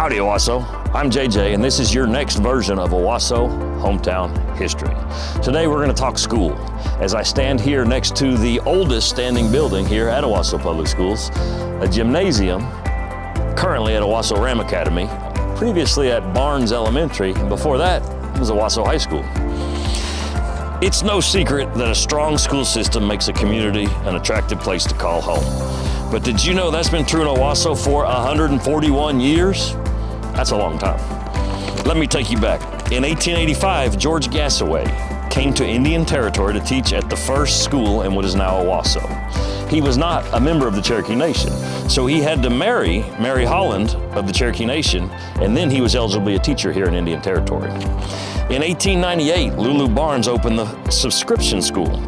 Howdy, Owasso. I'm JJ, and this is your next version of Owasso Hometown History. Today we're going to talk school, as I stand here next to the oldest standing building here at Owasso Public Schools, a gymnasium, currently at Owasso Ram Academy, previously at Barnes Elementary, and before that was Owasso High School. It's no secret that a strong school system makes a community an attractive place to call home. But did you know that's been true in Owasso for 141 years? That's a long time. Let me take you back. In 1885, George Gassaway came to Indian Territory to teach at the first school in what is now Owasso. He was not a member of the Cherokee Nation, so he had to marry Mary Holland of the Cherokee Nation, and then he was eligible to be a teacher here in Indian Territory. In 1898, Lulu Barnes opened the subscription school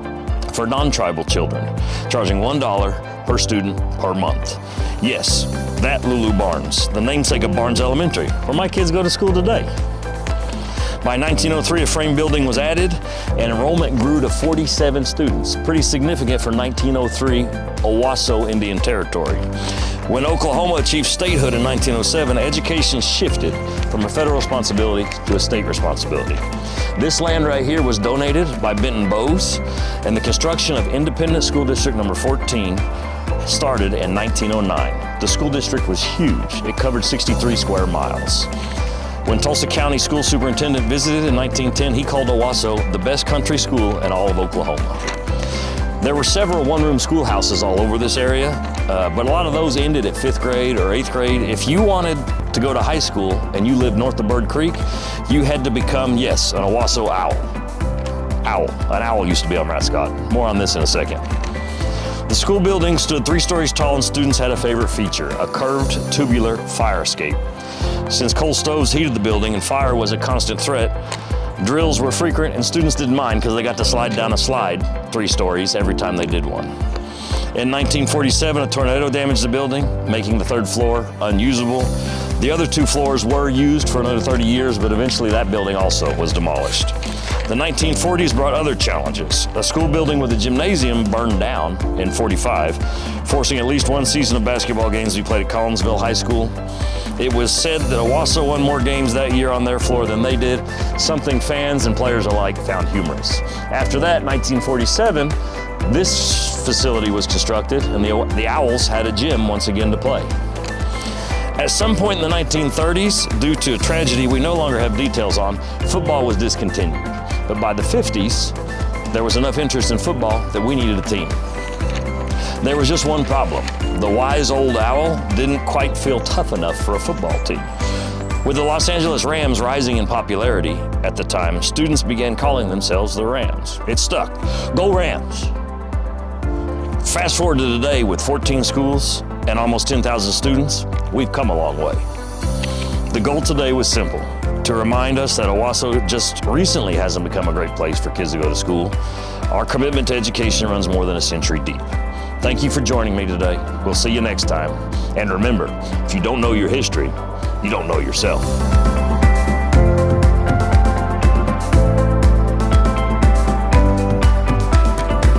for non-tribal children, charging $1 per student per month. Yes, that Lulu Barnes, the namesake of Barnes Elementary, where my kids go to school today. By 1903, a frame building was added and enrollment grew to 47 students, pretty significant for 1903 Owasso Indian Territory. When Oklahoma achieved statehood in 1907, education shifted from a federal responsibility to a state responsibility. This land right here was donated by Benton Bowes, and the construction of Independent School District number 14 started in 1909. The school district was huge. It covered 63 square miles. When Tulsa County School Superintendent visited in 1910, he called Owasso the best country school in all of Oklahoma. There were several one-room schoolhouses all over this area, but a lot of those ended at 5th grade or 8th grade. If you wanted to go to high school and you lived north of Bird Creek, you had to become, yes, an Owasso owl. An owl used to be our mascot. More on this in a second. The school building stood 3 stories tall, and students had a favorite feature, a curved tubular fire escape. Since coal stoves heated the building and fire was a constant threat, drills were frequent and students didn't mind because they got to slide down a slide 3 stories every time they did one. In 1947, a tornado damaged the building, making the 3rd floor unusable. The other 2 floors were used for another 30 years, but eventually that building also was demolished. The 1940s brought other challenges. A school building with a gymnasium burned down in '45, forcing at least one season of basketball games to be played at Collinsville High School. It was said that Owasso won more games that year on their floor than they did, something fans and players alike found humorous. After that, 1947, this facility was constructed and the Owls had a gym once again to play. At some point in the 1930s, due to a tragedy we no longer have details on, football was discontinued. But by the 50s, there was enough interest in football that we needed a team. There was just one problem. The wise old owl didn't quite feel tough enough for a football team. With the Los Angeles Rams rising in popularity at the time, students began calling themselves the Rams. It stuck. Go Rams! Fast forward to today with 14 schools and almost 10,000 students, we've come a long way. The goal today was simple, to remind us that Owasso just recently hasn't become a great place for kids to go to school. Our commitment to education runs more than a century deep. Thank you for joining me today. We'll see you next time. And remember, if you don't know your history, you don't know yourself.